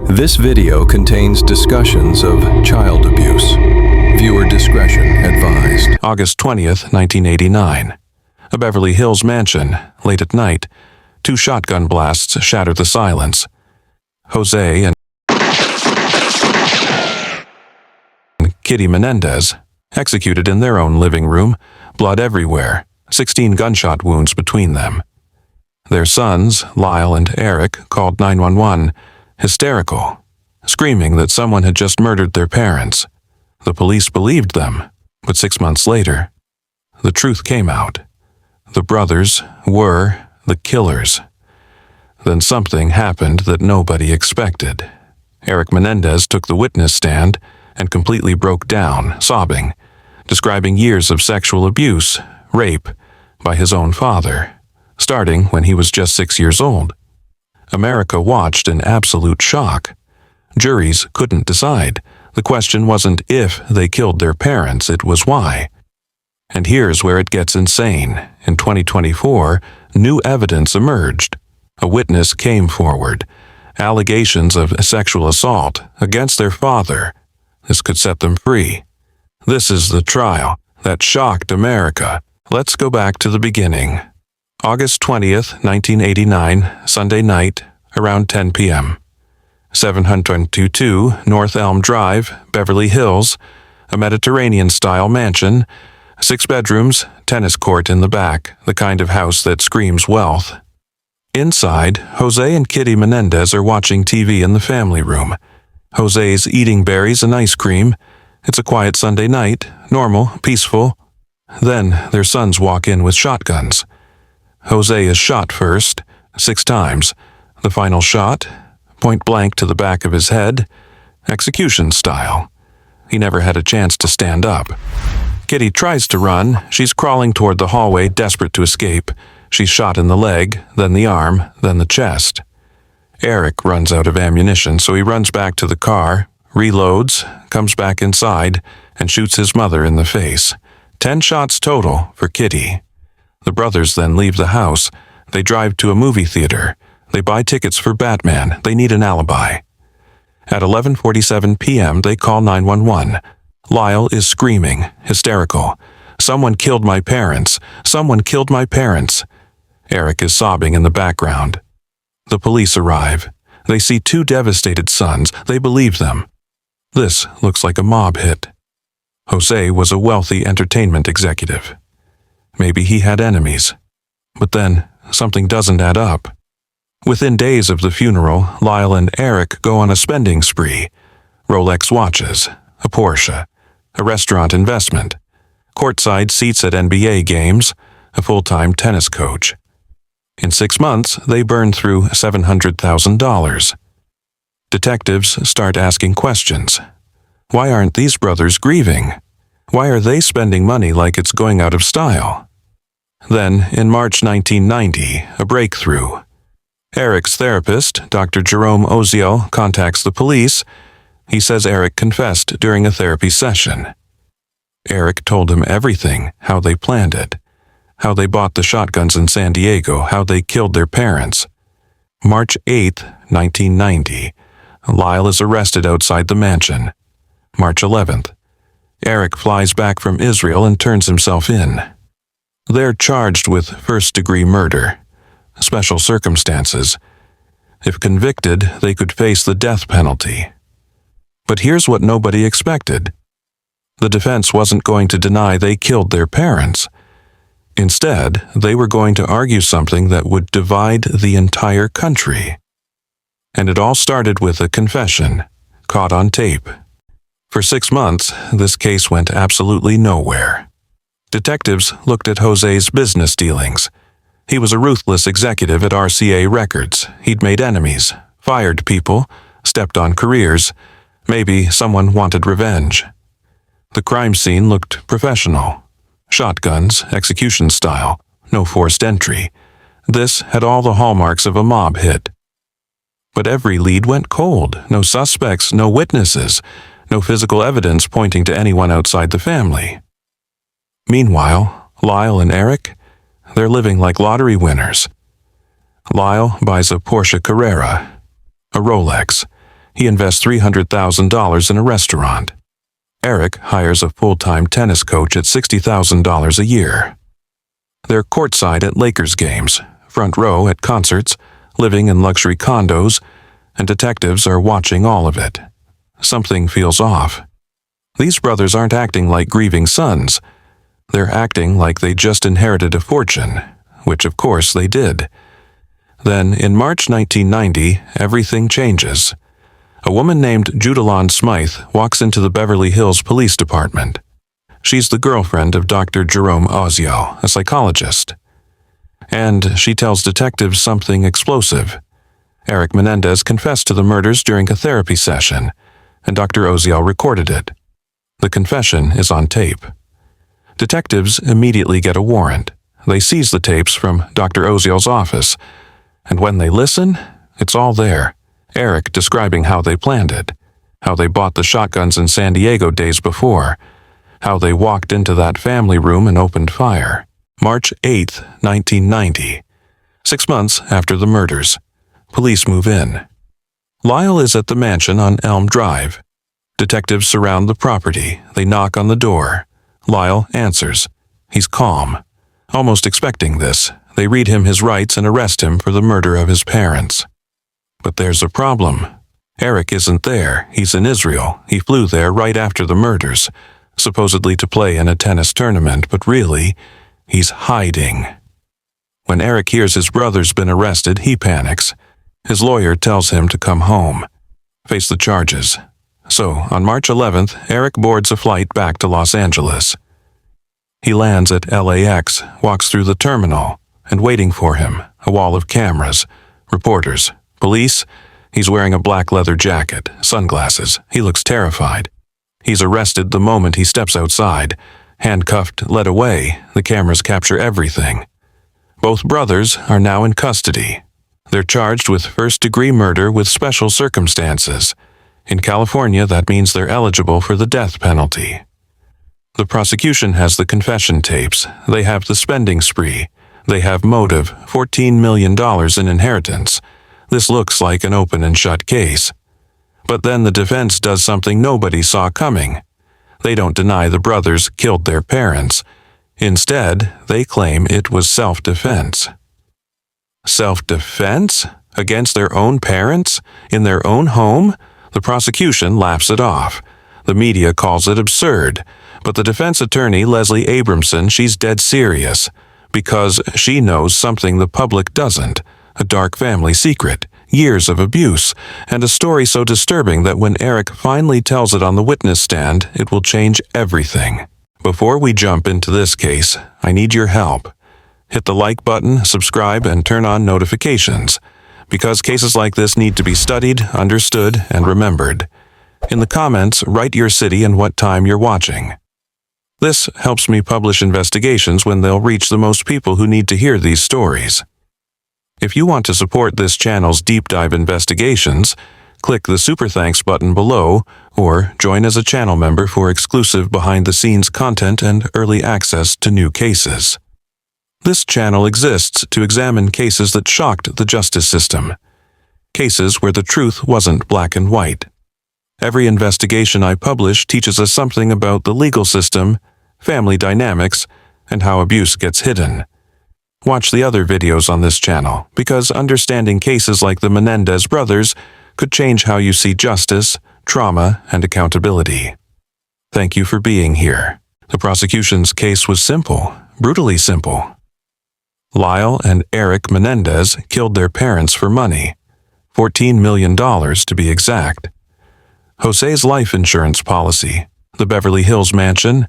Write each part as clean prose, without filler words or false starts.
This video contains discussions of child abuse. Viewer discretion advised. August 20th, 1989. A Beverly Hills mansion, late at night. 2 shotgun blasts shattered the silence. Jose and Kitty Menendez, executed in their own living room, blood everywhere, 16 gunshot wounds between them. Their sons, Lyle and Erik, called 911, hysterical, screaming that someone had just murdered their parents. The police believed them, but 6 months later, the truth came out. The brothers were the killers. Then something happened that nobody expected. Erik Menendez took the witness stand and completely broke down, sobbing, describing years of sexual abuse, rape, by his own father, starting when he was just 6 years old. America watched in absolute shock. Juries couldn't decide. The question wasn't if they killed their parents, it was why. And here's where it gets insane. In 2024, new evidence emerged. A witness came forward. Allegations of sexual assault against their father. This could set them free. This is the trial that shocked America. Let's go back to the beginning. August 20th, 1989, Sunday night, around 10 p.m. 722 North Elm Drive, Beverly Hills, a Mediterranean-style mansion, 6 bedrooms, tennis court in the back, the kind of house that screams wealth. Inside, Jose and Kitty Menendez are watching TV in the family room. Jose's eating berries and ice cream. It's a quiet Sunday night, normal, peaceful. Then their sons walk in with shotguns. Jose is shot first, 6 times. The final shot, point blank to the back of his head, execution style. He never had a chance to stand up. Kitty tries to run. She's crawling toward the hallway, desperate to escape. She's shot in the leg, then the arm, then the chest. Erik runs out of ammunition, so he runs back to the car, reloads, comes back inside, and shoots his mother in the face. 10 shots total for Kitty. The brothers then leave the house. They drive to a movie theater. They buy tickets for Batman. They need an alibi. At 11:47 p.m., they call 911. Lyle is screaming, hysterical. "Someone killed my parents. Someone killed my parents." Erik is sobbing in the background. The police arrive. They see 2 devastated sons. They believe them. This looks like a mob hit. Jose was a wealthy entertainment executive. Maybe he had enemies. But then, something doesn't add up. Within days of the funeral, Lyle and Erik go on a spending spree. Rolex watches, a Porsche, a restaurant investment, courtside seats at NBA games, a full-time tennis coach. In 6 months, they burn through $700,000. Detectives start asking questions. Why aren't these brothers grieving? Why are they spending money like it's going out of style? Then, in March 1990, a breakthrough. Erik's therapist, Dr. Jerome Oziel, contacts the police. He says Erik confessed during a therapy session. Erik told him everything, how they planned it, how they bought the shotguns in San Diego, how they killed their parents. March 8th, 1990, Lyle is arrested outside the mansion. March 11th, Erik flies back from Israel and turns himself in. They're charged with first-degree murder. Special circumstances. If convicted, they could face the death penalty. But here's what nobody expected. The defense wasn't going to deny they killed their parents. Instead, they were going to argue something that would divide the entire country. And it all started with a confession, caught on tape. For 6 months, this case went absolutely nowhere. Detectives looked at Jose's business dealings. He was a ruthless executive at RCA Records. He'd made enemies, fired people, stepped on careers. Maybe someone wanted revenge. The crime scene looked professional. Shotguns, execution style, no forced entry. This had all the hallmarks of a mob hit. But every lead went cold. No suspects, no witnesses, no physical evidence pointing to anyone outside the family. Meanwhile, Lyle and Erik, they're living like lottery winners. Lyle buys a Porsche Carrera, a Rolex. He invests $300,000 in a restaurant. Erik hires a full-time tennis coach at $60,000 a year. They're courtside at Lakers games, front row at concerts, living in luxury condos, and detectives are watching all of it. Something feels off. These brothers aren't acting like grieving sons. They're acting like they just inherited a fortune, which of course they did. Then, in March 1990, everything changes. A woman named Judalon Smythe walks into the Beverly Hills Police Department. She's the girlfriend of Dr. Jerome Ozio, a psychologist. And she tells detectives something explosive. Erik Menendez confessed to the murders during a therapy session, and Dr. Ozio recorded it. The confession is on tape. Detectives immediately get a warrant. They seize the tapes from Dr. Ozio's office, and when they listen, it's all there. Erik describing how they planned it, how they bought the shotguns in San Diego days before, how they walked into that family room and opened fire. March 8, 1990. 6 months after the murders. Police move in. Lyle is at the mansion on Elm Drive. Detectives surround the property. They knock on the door. Lyle answers. He's calm. Almost expecting this, they read him his rights and arrest him for the murder of his parents. But there's a problem. Erik isn't there. He's in Israel. He flew there right after the murders, supposedly to play in a tennis tournament, but really, he's hiding. When Erik hears his brother's been arrested, he panics. His lawyer tells him to come home, face the charges. So, on March 11th, Erik boards a flight back to Los Angeles. He lands at LAX, walks through the terminal, and waiting for him, a wall of cameras, reporters, police. He's wearing a black leather jacket, sunglasses. He looks terrified. He's arrested the moment he steps outside. Handcuffed, led away, the cameras capture everything. Both brothers are now in custody. They're charged with first-degree murder with special circumstances. In California, that means they're eligible for the death penalty. The prosecution has the confession tapes. They have the spending spree. They have motive, $14 million in inheritance. This looks like an open and shut case. But then the defense does something nobody saw coming. They don't deny the brothers killed their parents. Instead, they claim it was self-defense. Self-defense? Against their own parents? In their own home? The prosecution laughs it off. The media calls it absurd. But the defense attorney, Leslie Abramson, she's dead serious. Because she knows something the public doesn't. A dark family secret, years of abuse, and a story so disturbing that when Erik finally tells it on the witness stand, it will change everything. Before we jump into this case, I need your help. Hit the like button, subscribe, and turn on notifications, because cases like this need to be studied, understood, and remembered. In the comments, write your city and what time you're watching. This helps me publish investigations when they'll reach the most people who need to hear these stories. If you want to support this channel's deep dive investigations, click the Super Thanks button below or join as a channel member for exclusive behind-the-scenes content and early access to new cases. This channel exists to examine cases that shocked the justice system, cases where the truth wasn't black and white. Every investigation I publish teaches us something about the legal system, family dynamics, and how abuse gets hidden. Watch the other videos on this channel, because understanding cases like the Menendez brothers could change how you see justice, trauma, and accountability. Thank you for being here. The prosecution's case was simple, brutally simple. Lyle and Erik Menendez killed their parents for money, $14 million to be exact. Jose's life insurance policy, the Beverly Hills mansion,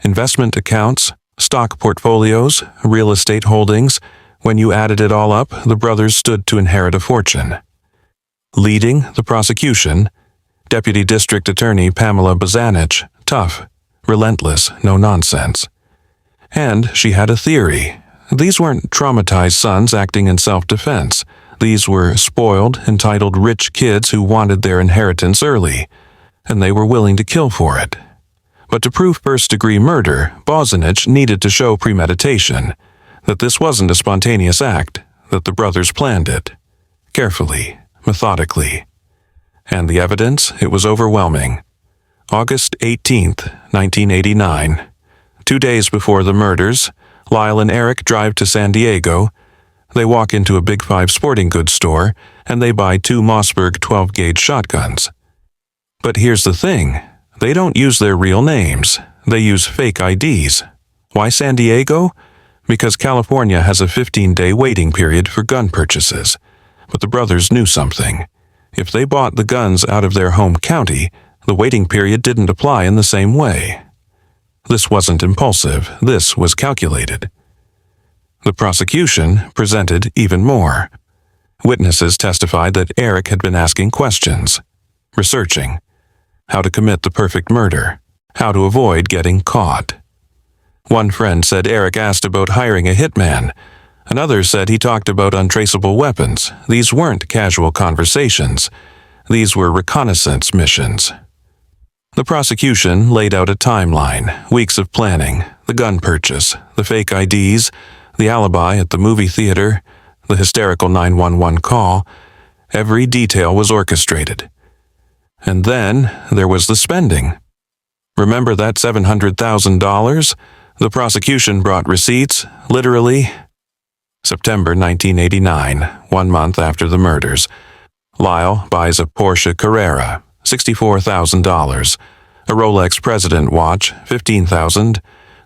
investment accounts, stock portfolios, real estate holdings. When you added it all up, the brothers stood to inherit a fortune. Leading the prosecution, Deputy District Attorney Pamela Bozanich, tough, relentless, no nonsense. And she had a theory. These weren't traumatized sons acting in self-defense. These were spoiled, entitled rich kids who wanted their inheritance early, and they were willing to kill for it. But to prove first-degree murder, Bozanich needed to show premeditation, that this wasn't a spontaneous act, that the brothers planned it. Carefully, methodically. And the evidence, it was overwhelming. August 18th, 1989. 2 days before the murders, Lyle and Erik drive to San Diego. They walk into a Big 5 sporting goods store, and they buy 2 Mossberg 12-gauge shotguns. But here's the thing. They don't use their real names. They use fake IDs. Why San Diego? Because California has a 15-day waiting period for gun purchases. But the brothers knew something. If they bought the guns out of their home county, the waiting period didn't apply in the same way. This wasn't impulsive. This was calculated. The prosecution presented even more. Witnesses testified that Erik had been asking questions, researching how to commit the perfect murder, how to avoid getting caught. One friend said Erik asked about hiring a hitman. Another said he talked about untraceable weapons. These weren't casual conversations. These were reconnaissance missions. The prosecution laid out a timeline, weeks of planning, the gun purchase, the fake IDs, the alibi at the movie theater, the hysterical 911 call. Every detail was orchestrated. And then there was the spending. Remember that $700,000? The prosecution brought receipts, literally. September 1989, 1 month after the murders. Lyle buys a Porsche Carrera, $64,000. A Rolex President watch, $15,000.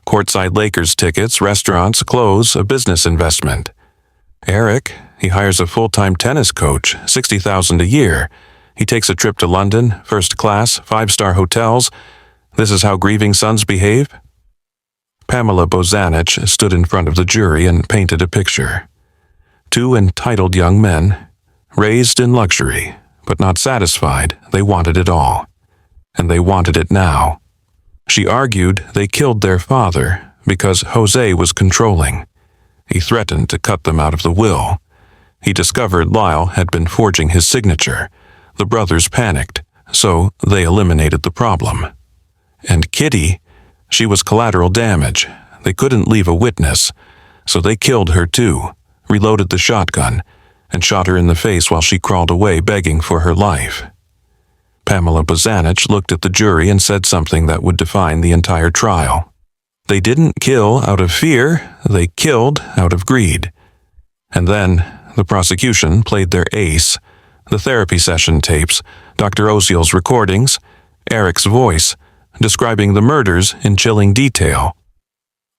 Courtside Lakers tickets, restaurants, clothes, a business investment. Erik, he hires a full-time tennis coach, $60,000 a year. He takes a trip to London, first class, 5-star hotels. This is how grieving sons behave? Pamela Bozanich stood in front of the jury and painted a picture. 2 entitled young men, raised in luxury, but not satisfied. They wanted it all. And they wanted it now. She argued they killed their father because Jose was controlling. He threatened to cut them out of the will. He discovered Lyle had been forging his signature. The brothers panicked, so they eliminated the problem. And Kitty, she was collateral damage. They couldn't leave a witness, so they killed her too, reloaded the shotgun, and shot her in the face while she crawled away begging for her life. Pamela Bozanich looked at the jury and said something that would define the entire trial. They didn't kill out of fear, they killed out of greed. And then the prosecution played their ace, the therapy session tapes, Dr. Oziel's recordings, Erik's voice, describing the murders in chilling detail.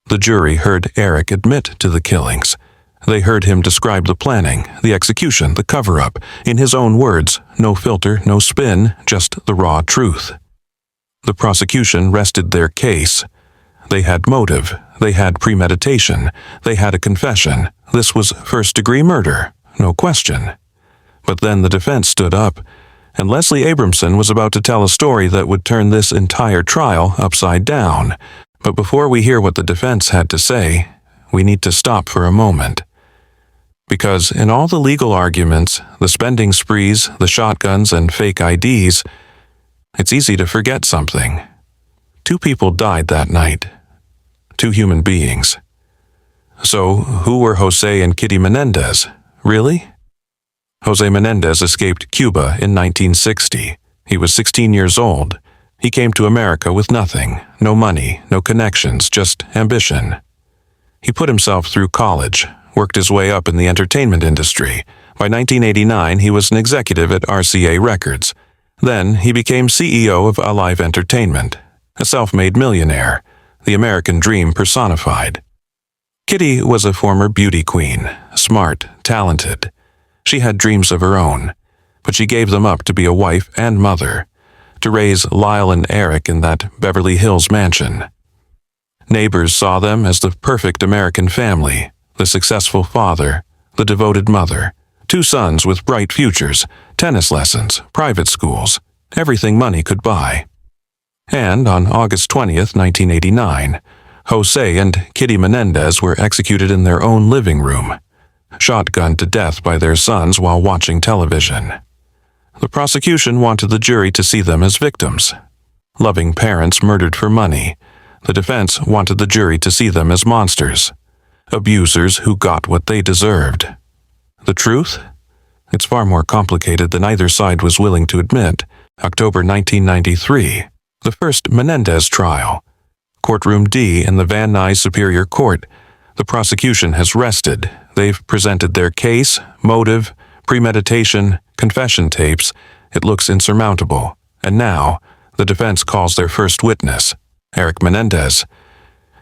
The jury heard Erik admit to the killings. They heard him describe the planning, the execution, the cover-up, in his own words, no filter, no spin, just the raw truth. The prosecution rested their case. They had motive, they had premeditation, they had a confession. This was first-degree murder, no question. But then the defense stood up, and Leslie Abramson was about to tell a story that would turn this entire trial upside down. But before we hear what the defense had to say, we need to stop for a moment. Because in all the legal arguments, the spending sprees, the shotguns, and fake IDs, it's easy to forget something. 2 people died that night. 2 human beings. So, who were Jose and Kitty Menendez? Really? Jose Menendez escaped Cuba in 1960. He was 16 years old. He came to America with nothing, no money, no connections, just ambition. He put himself through college, worked his way up in the entertainment industry. By 1989, he was an executive at RCA Records. Then he became CEO of Alive Entertainment, a self-made millionaire, the American dream personified. Kitty was a former beauty queen, smart, talented. She had dreams of her own, but she gave them up to be a wife and mother, to raise Lyle and Erik in that Beverly Hills mansion. Neighbors saw them as the perfect American family, the successful father, the devoted mother, 2 sons with bright futures, tennis lessons, private schools, everything money could buy. And on August 20th, 1989, Jose and Kitty Menendez were executed in their own living room, shotgunned to death by their sons while watching television. The prosecution wanted the jury to see them as victims, loving parents murdered for money. The defense wanted the jury to see them as monsters, abusers who got what they deserved. The truth? It's far more complicated than either side was willing to admit. October 1993, the first Menendez trial. Courtroom D in the Van Nuys Superior Court. The prosecution has rested. They've presented their case, motive, premeditation, confession tapes. It looks insurmountable. And now, the defense calls their first witness, Erik Menendez.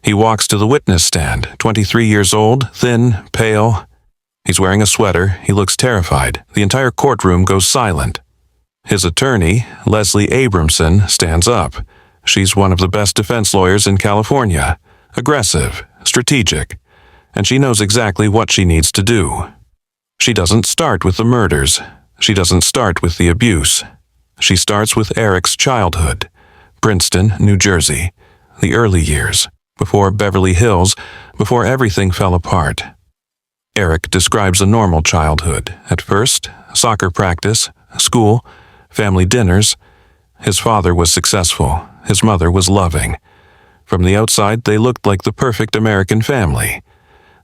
He walks to the witness stand, 23 years old, thin, pale. He's wearing a sweater. He looks terrified. The entire courtroom goes silent. His attorney, Leslie Abramson, stands up. She's one of the best defense lawyers in California. Aggressive, strategic, and she knows exactly what she needs to do. She doesn't start with the murders. She doesn't start with the abuse. She starts with Erik's childhood. Princeton, New Jersey. The early years. Before Beverly Hills, before everything fell apart. Erik describes a normal childhood. At first, soccer practice, school, family dinners. His father was successful. His mother was loving. From the outside, they looked like the perfect American family.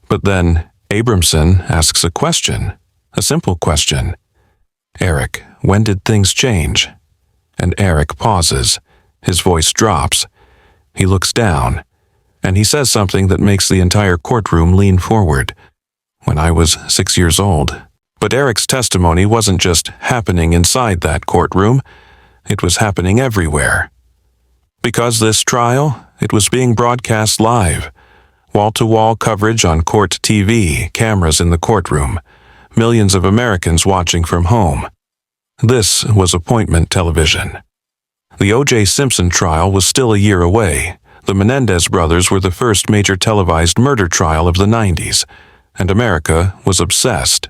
But then, Abramson asks a question, a simple question. Erik, when did things change? And Erik pauses. His voice drops. He looks down, and he says something that makes the entire courtroom lean forward. When I was 6 years old. But Erik's testimony wasn't just happening inside that courtroom. It was happening everywhere. Because this trial, it was being broadcast live. Wall-to-wall coverage on court TV, cameras in the courtroom. Millions of Americans watching from home. This was appointment television. The O.J. Simpson trial was still a year away. The Menendez brothers were the first major televised murder trial of the 90s. And America was obsessed.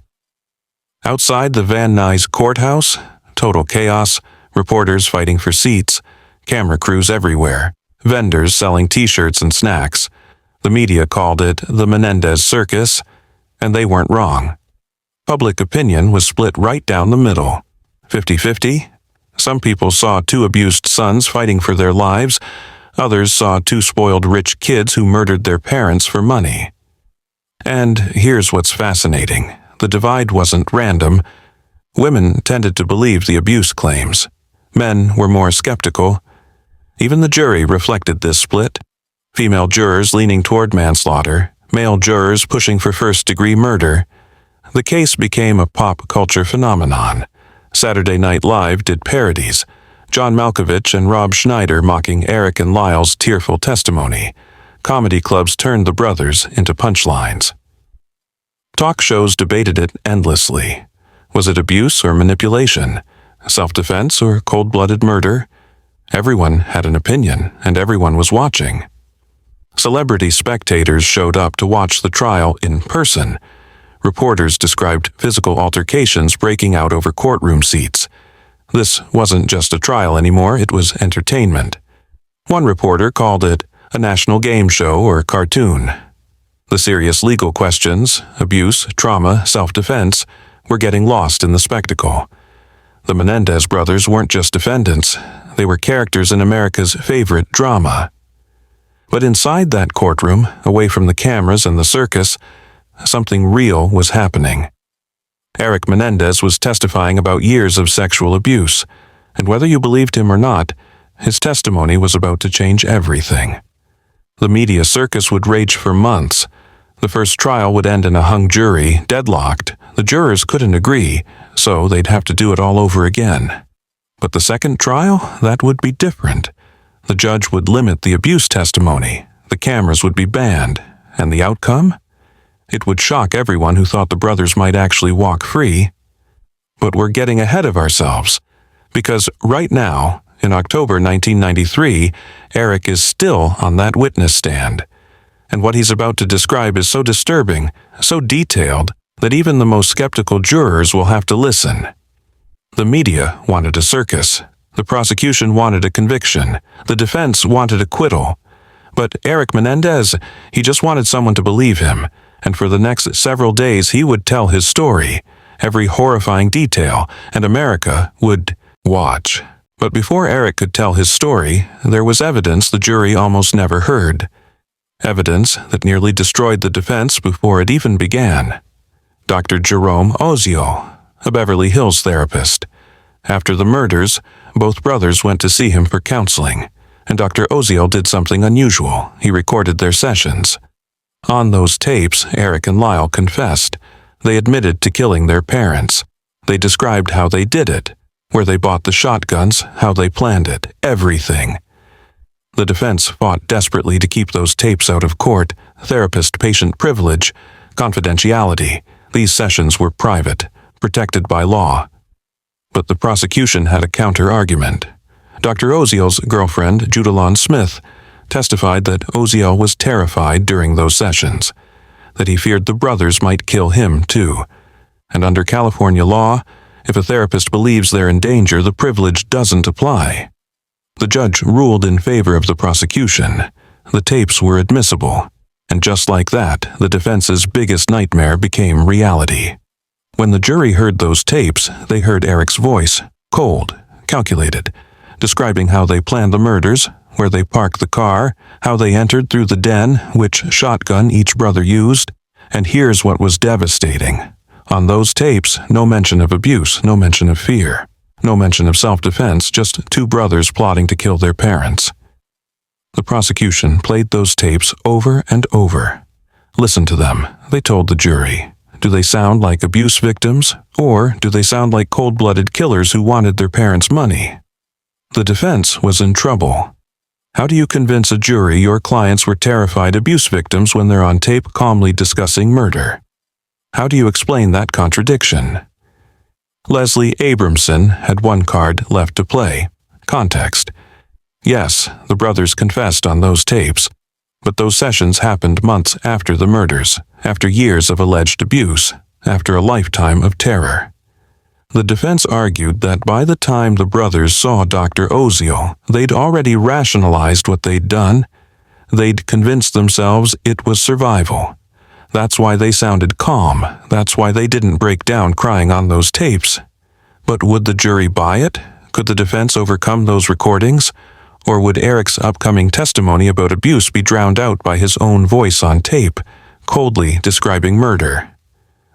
Outside the Van Nuys courthouse, total chaos, reporters fighting for seats, camera crews everywhere, vendors selling t-shirts and snacks. The media called it the Menendez Circus, and they weren't wrong. Public opinion was split right down the middle. 50-50. Some people saw two abused sons fighting for their lives. Others saw two spoiled rich kids who murdered their parents for money. And here's what's fascinating. The divide wasn't random. Women tended to believe the abuse claims. Men were more skeptical. Even the jury reflected this split. Female jurors leaning toward manslaughter, male jurors pushing for first-degree murder. The case became a pop culture phenomenon. Saturday Night Live did parodies. John Malkovich and Rob Schneider mocking Erik and Lyle's tearful testimony. Comedy clubs turned the brothers into punchlines. Talk shows debated it endlessly. Was it abuse or manipulation? Self-defense or cold-blooded murder? Everyone had an opinion, and everyone was watching. Celebrity spectators showed up to watch the trial in person. Reporters described physical altercations breaking out over courtroom seats. This wasn't just a trial anymore, it was entertainment. One reporter called it a national game show or cartoon. The serious legal questions, abuse, trauma, self-defense, were getting lost in the spectacle. The Menendez brothers weren't just defendants, they were characters in America's favorite drama. But inside that courtroom, away from the cameras and the circus, something real was happening. Erik Menendez was testifying about years of sexual abuse, and whether you believed him or not, his testimony was about to change everything. The media circus would rage for months. The first trial would end in a hung jury, deadlocked. The jurors couldn't agree, so they'd have to do it all over again. But the second trial, that would be different. The judge would limit the abuse testimony, the cameras would be banned, and the outcome? It would shock everyone who thought the brothers might actually walk free. But we're getting ahead of ourselves, because right now, in October 1993, Erik is still on that witness stand. And what he's about to describe is so disturbing, so detailed, that even the most skeptical jurors will have to listen. The media wanted a circus. The prosecution wanted a conviction. The defense wanted acquittal. But Erik Menendez, he just wanted someone to believe him. And for the next several days he would tell his story, every horrifying detail, and America would watch. But before Erik could tell his story, there was evidence the jury almost never heard. Evidence that nearly destroyed the defense before it even began. Dr. Jerome Ozio, a Beverly Hills therapist. After the murders, both brothers went to see him for counseling, and Dr. Oziel did something unusual. He recorded their sessions. On those tapes, Erik and Lyle confessed. They admitted to killing their parents. They described how they did it, where they bought the shotguns, how they planned it, everything. The defense fought desperately to keep those tapes out of court, therapist-patient privilege, confidentiality. These sessions were private, protected by law. But the prosecution had a counter-argument. Dr. Oziel's girlfriend, Judalon Smith, testified that Oziel was terrified during those sessions, that he feared the brothers might kill him too. And under California law, if a therapist believes they're in danger, the privilege doesn't apply. The judge ruled in favor of the prosecution. The tapes were admissible, and just like that, the defense's biggest nightmare became reality. When the jury heard those tapes, they heard Erik's voice, cold, calculated, describing how they planned the murders, where they parked the car, how they entered through the den, which shotgun each brother used. And here's what was devastating. On those tapes, no mention of abuse, no mention of fear, no mention of self-defense, just two brothers plotting to kill their parents. The prosecution played those tapes over and over. Listen to them, they told the jury. Do they sound like abuse victims, or do they sound like cold-blooded killers who wanted their parents' money? The defense was in trouble. How do you convince a jury your clients were terrified abuse victims when they're on tape calmly discussing murder? How do you explain that contradiction? Leslie Abramson had one card left to play. Context. Yes, the brothers confessed on those tapes, but those sessions happened months after the murders, after years of alleged abuse, after a lifetime of terror. The defense argued that by the time the brothers saw Dr. Oziel, they'd already rationalized what they'd done. They'd convinced themselves it was survival. That's why they sounded calm. That's why they didn't break down crying on those tapes. But would the jury buy it? Could the defense overcome those recordings? Or would Erik's upcoming testimony about abuse be drowned out by his own voice on tape, coldly describing murder?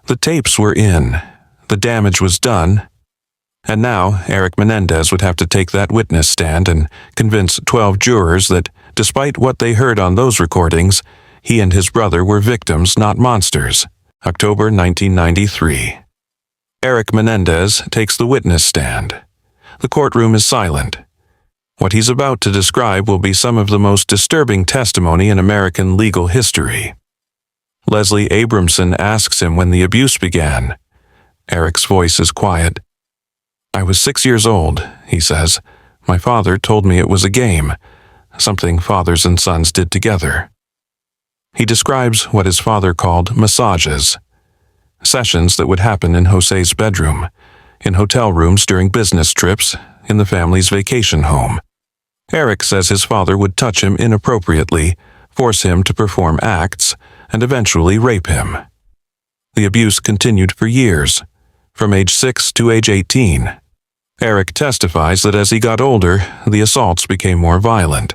The tapes were in. The damage was done. And now Erik Menendez would have to take that witness stand and convince 12 jurors that, despite what they heard on those recordings, he and his brother were victims, not monsters. October 1993. Erik Menendez takes the witness stand. The courtroom is silent. What he's about to describe will be some of the most disturbing testimony in American legal history. Leslie Abramson asks him when the abuse began. Erik's voice is quiet. I was 6 years old, he says. My father told me it was a game, something fathers and sons did together. He describes what his father called massages, sessions that would happen in Jose's bedroom, in hotel rooms during business trips, in the family's vacation home. Erik says his father would touch him inappropriately, force him to perform acts, and eventually rape him. The abuse continued for years, from age 6 to age 18. Erik testifies that as he got older, the assaults became more violent.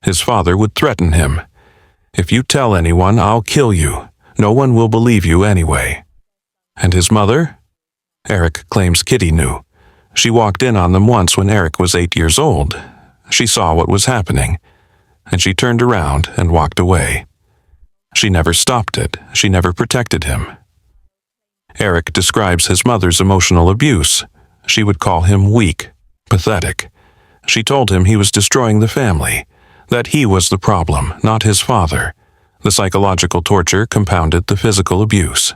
His father would threaten him. If you tell anyone, I'll kill you. No one will believe you anyway. And his mother? Erik claims Kitty knew. She walked in on them once when Erik was 8 years old. She saw what was happening, and she turned around and walked away. She never stopped it. She never protected him. Erik describes his mother's emotional abuse. She would call him weak, pathetic. She told him he was destroying the family, that he was the problem, not his father. The psychological torture compounded the physical abuse.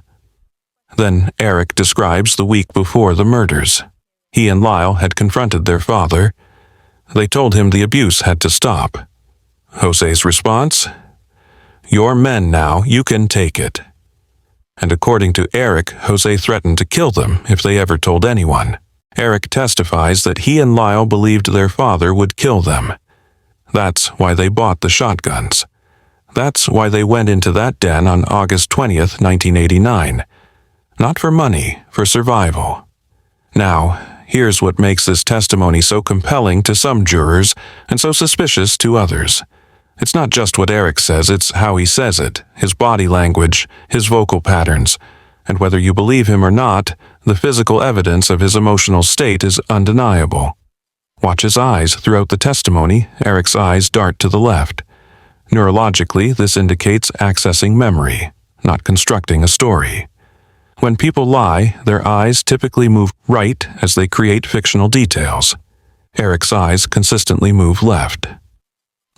Then Erik describes the week before the murders. He and Lyle had confronted their father. They told him the abuse had to stop. Jose's response? You're men now, you can take it. And according to Erik, Jose threatened to kill them if they ever told anyone. Erik testifies that he and Lyle believed their father would kill them. That's why they bought the shotguns. That's why they went into that den on August 20th, 1989. Not for money, for survival. Now, here's what makes this testimony so compelling to some jurors and so suspicious to others. It's not just what Erik says, it's how he says it, his body language, his vocal patterns. And whether you believe him or not, The physical evidence of his emotional state is undeniable. Watch his eyes. Throughout the testimony, Erik's eyes dart to the left. Neurologically, this indicates accessing memory, not constructing a story. When people lie, their eyes typically move right as they create fictional details. Erik's eyes consistently move left.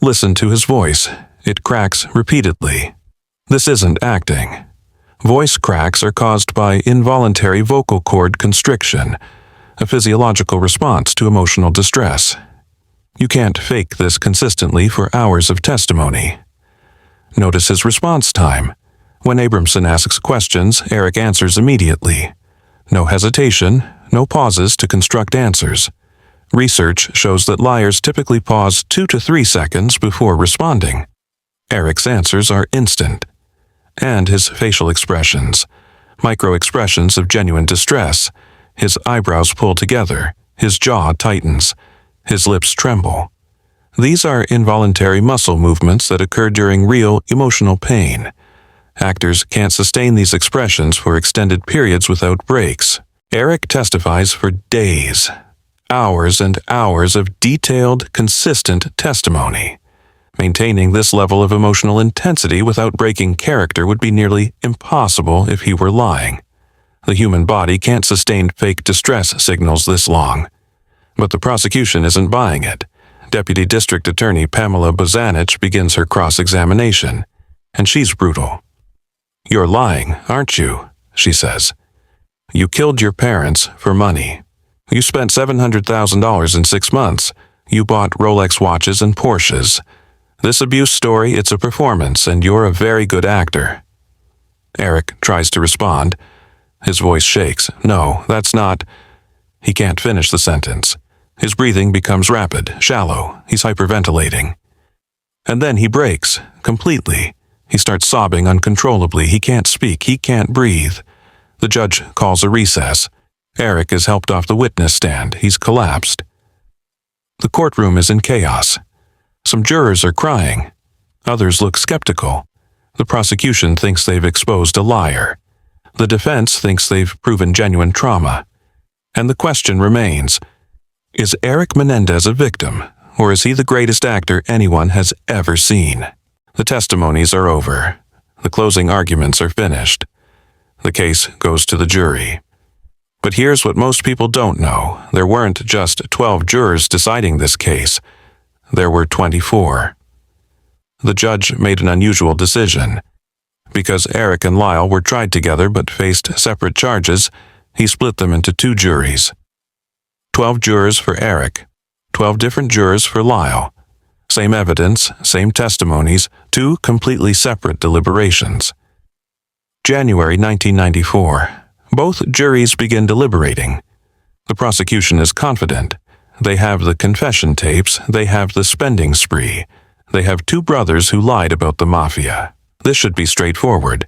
Listen to his voice. It cracks repeatedly. This isn't acting. Voice cracks are caused by involuntary vocal cord constriction, a physiological response to emotional distress. You can't fake this consistently for hours of testimony. Notice his response time. When Abramson asks questions, Erik answers immediately. No hesitation, no pauses to construct answers. Research shows that liars typically pause 2 to 3 seconds before responding. Erik's answers are instant. And his facial expressions, micro-expressions of genuine distress. His eyebrows pull together, his jaw tightens, his lips tremble. These are involuntary muscle movements that occur during real emotional pain. Actors can't sustain these expressions for extended periods without breaks. Erik testifies for days, hours and hours of detailed, consistent testimony. Maintaining this level of emotional intensity without breaking character would be nearly impossible if he were lying. The human body can't sustain fake distress signals this long. But the prosecution isn't buying it. Deputy District Attorney Pamela Bozanich begins her cross-examination, and she's brutal. "You're lying, aren't you?" she says. "You killed your parents for money. You spent $700,000 in 6 months. You bought Rolex watches and Porsches. This abuse story, it's a performance, and you're a very good actor." Erik tries to respond. His voice shakes. "No, that's not..." He can't finish the sentence. His breathing becomes rapid, shallow. He's hyperventilating. And then he breaks, completely. He starts sobbing uncontrollably. He can't speak. He can't breathe. The judge calls a recess. Erik is helped off the witness stand. He's collapsed. The courtroom is in chaos. Some jurors are crying. Others look skeptical. The prosecution thinks they've exposed a liar. The defense thinks they've proven genuine trauma. And the question remains, is Erik Menendez a victim, or is he the greatest actor anyone has ever seen? The testimonies are over. The closing arguments are finished. The case goes to the jury. But here's what most people don't know. There weren't just 12 jurors deciding this case. There were 24. The judge made an unusual decision. Because Erik and Lyle were tried together but faced separate charges, he split them into 2 juries. 12 jurors for Erik, 12 different jurors for Lyle. Same evidence, same testimonies, 2 completely separate deliberations. January 1994. Both juries begin deliberating. The prosecution is confident. They have the confession tapes, they have the spending spree. They have 2 brothers who lied about the mafia. This should be straightforward.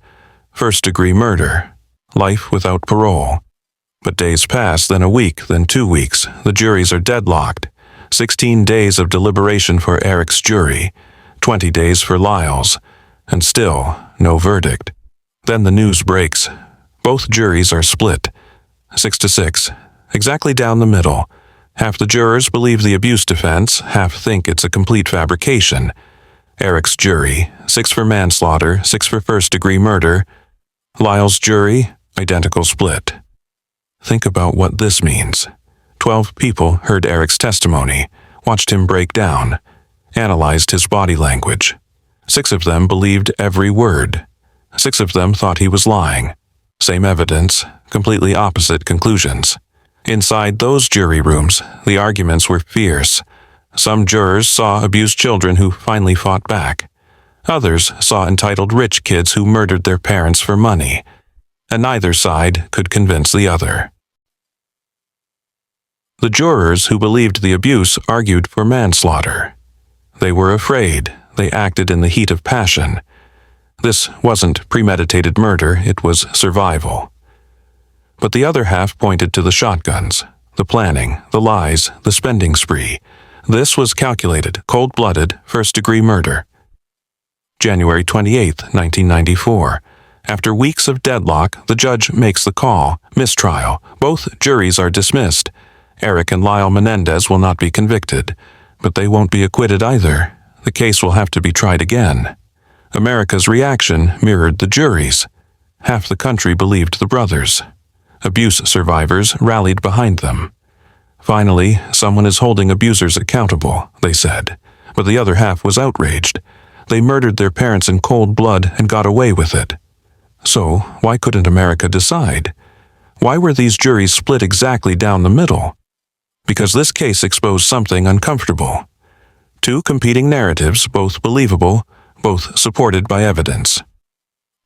First-degree murder. Life without parole. But days pass, then a week, then 2 weeks. The juries are deadlocked. 16 days of deliberation for Erik's jury. 20 days for Lyle's. And still, no verdict. Then the news breaks. Both juries are split. 6-6. Exactly down the middle. Half the jurors believe the abuse defense, half think it's a complete fabrication. Erik's jury, 6 for manslaughter, 6 for first-degree murder. Lyle's jury, identical split. Think about what this means. 12 people heard Erik's testimony, watched him break down, analyzed his body language. 6 of them believed every word. 6 of them thought he was lying. Same evidence, completely opposite conclusions. Inside those jury rooms, the arguments were fierce. Some jurors saw abused children who finally fought back. Others saw entitled rich kids who murdered their parents for money. And neither side could convince the other. The jurors who believed the abuse argued for manslaughter. They were afraid. They acted in the heat of passion. This wasn't premeditated murder, it was survival. But the other half pointed to the shotguns, the planning, the lies, the spending spree. This was calculated, cold-blooded, first-degree murder. January 28, 1994. After weeks of deadlock, the judge makes the call, mistrial. Both juries are dismissed. Erik and Lyle Menendez will not be convicted, but they won't be acquitted either. The case will have to be tried again. America's reaction mirrored the jury's. Half the country believed the brothers. Abuse survivors rallied behind them. Finally, someone is holding abusers accountable, they said, but the other half was outraged. They murdered their parents in cold blood and got away with it. So, why couldn't America decide? Why were these juries split exactly down the middle? Because this case exposed something uncomfortable. Two competing narratives, both believable, both supported by evidence.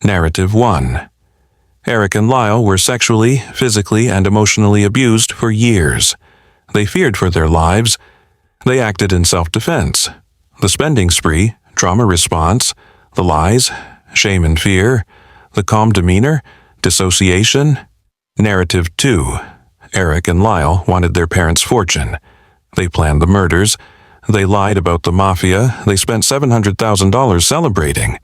Narrative 1. Erik and Lyle were sexually, physically, and emotionally abused for years. They feared for their lives. They acted in self-defense. The spending spree, trauma response, the lies, shame and fear, the calm demeanor, dissociation. Narrative 2. Erik and Lyle wanted their parents' fortune. They planned the murders. They lied about the mafia. They spent $700,000 celebrating.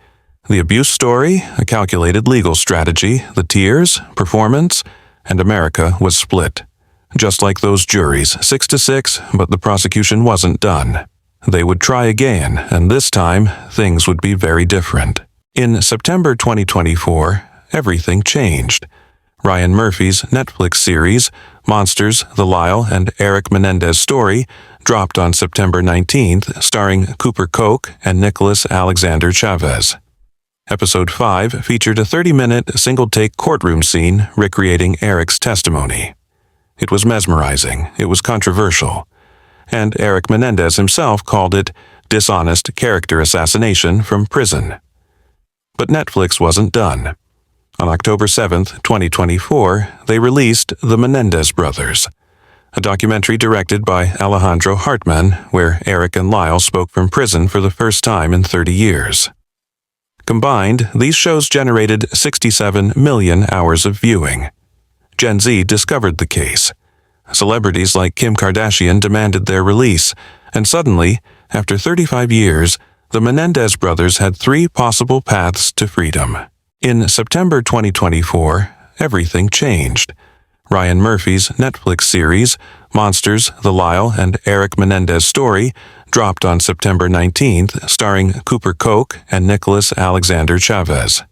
The abuse story, a calculated legal strategy, the tears, performance, and America was split. Just like those juries, 6-6, but the prosecution wasn't done. They would try again, and this time, things would be very different. In September 2024, everything changed. Ryan Murphy's Netflix series, Monsters, The Lyle and Erik Menendez Story, dropped on September 19th, starring Cooper Koch and Nicholas Alexander Chavez. Episode 5 featured a 30-minute, single-take courtroom scene recreating Erik's testimony. It was mesmerizing, it was controversial, and Erik Menendez himself called it dishonest character assassination from prison. But Netflix wasn't done. On October 7th, 2024, they released The Menendez Brothers, a documentary directed by Alejandro Hartman, where Erik and Lyle spoke from prison for the first time in 30 years. Combined, these shows generated 67 million hours of viewing. Gen Z discovered the case. Celebrities like Kim Kardashian demanded their release, and suddenly, after 35 years, the Menendez brothers had 3 possible paths to freedom. In September 2024, everything changed. Ryan Murphy's Netflix series, Monsters, The Lyle and Erik Menendez Story, dropped on September 19th, starring Cooper Koch and Nicholas Alexander Chavez.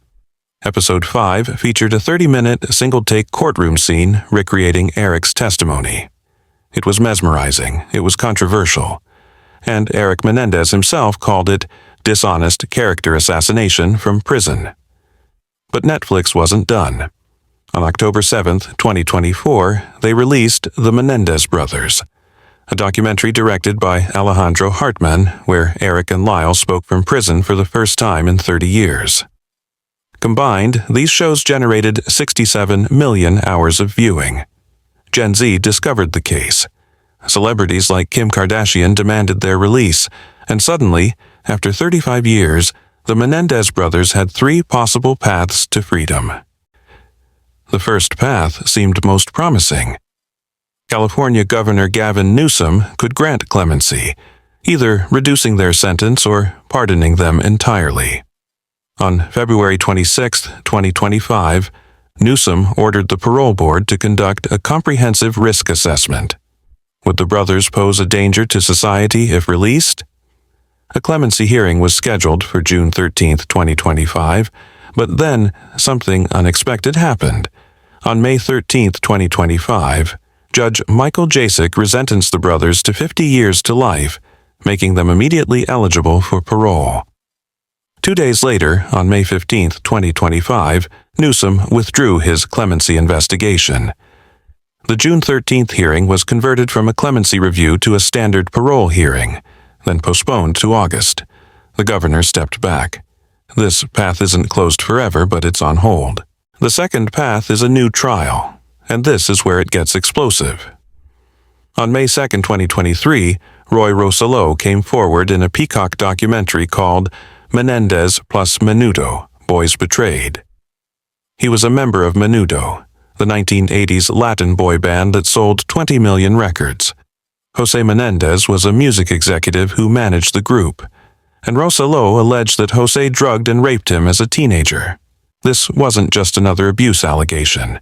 Episode 5 featured a 30-minute, single-take courtroom scene recreating Erik's testimony. It was mesmerizing, it was controversial, and Erik Menendez himself called it dishonest character assassination from prison. But Netflix wasn't done. On October 7th, 2024, they released The Menendez Brothers, a documentary directed by Alejandro Hartman, where Erik and Lyle spoke from prison for the first time in 30 years. Combined, these shows generated 67 million hours of viewing. Gen Z discovered the case. Celebrities like Kim Kardashian demanded their release, and suddenly, after 35 years, the Menendez brothers had 3 possible paths to freedom. The first path seemed most promising. California Governor Gavin Newsom could grant clemency, either reducing their sentence or pardoning them entirely. On February 26, 2025, Newsom ordered the parole board to conduct a comprehensive risk assessment. Would the brothers pose a danger to society if released? A clemency hearing was scheduled for June 13, 2025, but then something unexpected happened. On May 13, 2025, Judge Michael Jasek resentenced the brothers to 50 years to life, making them immediately eligible for parole. 2 days later, on May 15, 2025, Newsom withdrew his clemency investigation. The June 13th hearing was converted from a clemency review to a standard parole hearing, then postponed to August. The governor stepped back. This path isn't closed forever, but it's on hold. The second path is a new trial, and this is where it gets explosive. On May 2, 2023, Roy Rosselló came forward in a Peacock documentary called Menendez plus Menudo, Boys Betrayed. He was a member of Menudo, the 1980s Latin boy band that sold 20 million records. Jose Menendez was a music executive who managed the group, and Rosselló alleged that Jose drugged and raped him as a teenager. This wasn't just another abuse allegation.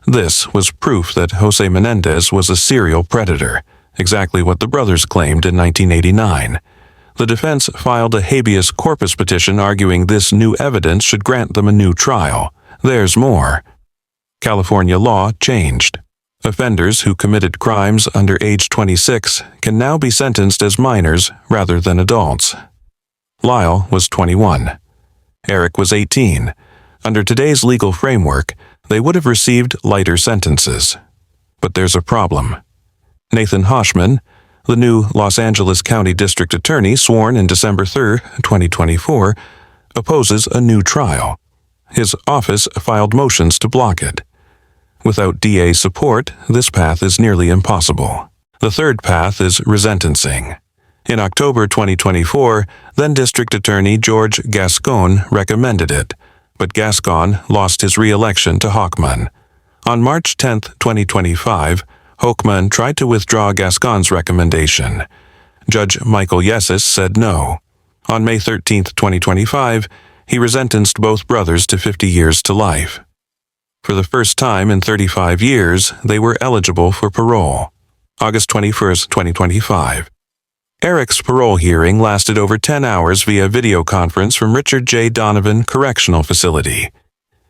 This was proof that Jose Menendez was a serial predator, exactly what the brothers claimed in 1989. The defense filed a habeas corpus petition arguing this new evidence should grant them a new trial. There's more. California law changed. Offenders who committed crimes under age 26 can now be sentenced as minors rather than adults. Lyle was 21. Erik was 18. Under today's legal framework, they would have received lighter sentences. But there's a problem. Nathan Hoshman, the new Los Angeles County District Attorney sworn in December 3, 2024, opposes a new trial. His office filed motions to block it. Without DA support, this path is nearly impossible. The third path is resentencing. In October 2024, then District Attorney George Gascon recommended it, but Gascon lost his re-election to Hochman. On March 10, 2025, Hochman tried to withdraw Gascon's recommendation. Judge Michael Yessis said no. On May 13, 2025, he resentenced both brothers to 50 years to life. For the first time in 35 years, they were eligible for parole. August 21, 2025. Erik's parole hearing lasted over 10 hours via video conference from Richard J. Donovan Correctional Facility.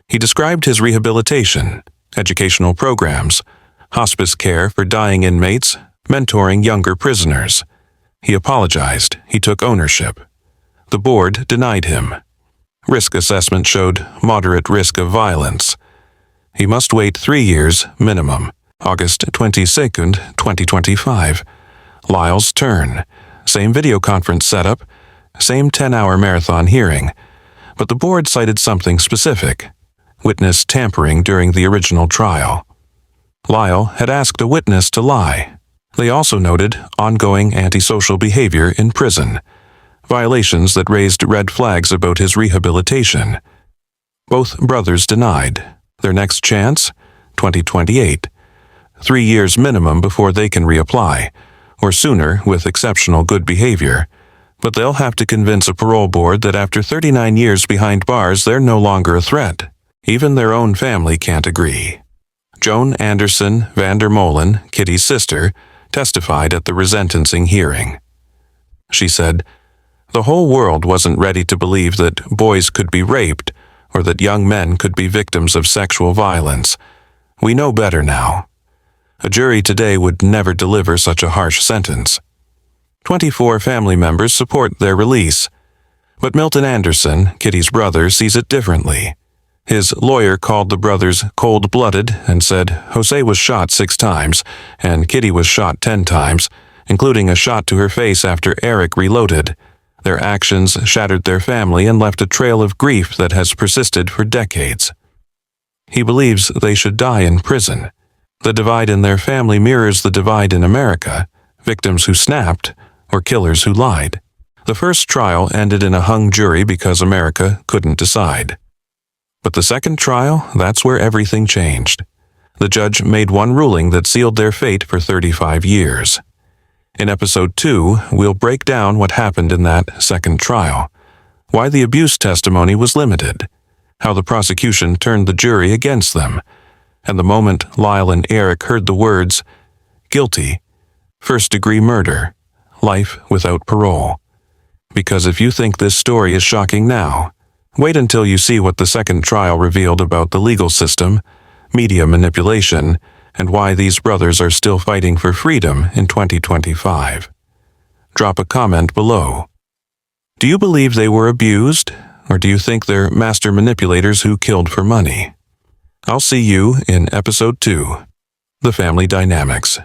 He described his rehabilitation, educational programs, hospice care for dying inmates, mentoring younger prisoners. He apologized. He took ownership. The board denied him. Risk assessment showed moderate risk of violence. He must wait 3 years minimum. August 22, 2025. Lyle's turn. Same video conference setup, same 10-hour marathon hearing. But the board cited something specific: witness tampering during the original trial. Lyle had asked a witness to lie. They also noted ongoing antisocial behavior in prison, violations that raised red flags about his rehabilitation. Both brothers denied. Their next chance? 2028. 3 years minimum before they can reapply, or sooner with exceptional good behavior. But they'll have to convince a parole board that after 39 years behind bars, they're no longer a threat. Even their own family can't agree. Joan Anderson Vander Molen, Kitty's sister, testified at the resentencing hearing. She said, "The whole world wasn't ready to believe that boys could be raped or that young men could be victims of sexual violence. We know better now. A jury today would never deliver such a harsh sentence." 24 family members support their release. But Milton Anderson, Kitty's brother, sees it differently. His lawyer called the brothers cold-blooded and said Jose was shot 6 times and Kitty was shot 10 times, including a shot to her face after Erik reloaded. Their actions shattered their family and left a trail of grief that has persisted for decades. He believes they should die in prison. The divide in their family mirrors the divide in America: victims who snapped or killers who lied. The first trial ended in a hung jury because America couldn't decide. But the second trial, that's where everything changed. The judge made one ruling that sealed their fate for 35 years. In Episode 2, we'll break down what happened in that second trial, why the abuse testimony was limited, how the prosecution turned the jury against them, and the moment Lyle and Erik heard the words, "guilty, first-degree murder, life without parole." Because if you think this story is shocking now, wait until you see what the second trial revealed about the legal system, media manipulation, and why these brothers are still fighting for freedom in 2025. Drop a comment below. Do you believe they were abused, or do you think they're master manipulators who killed for money? I'll see you in Episode 2, The Family Dynamics.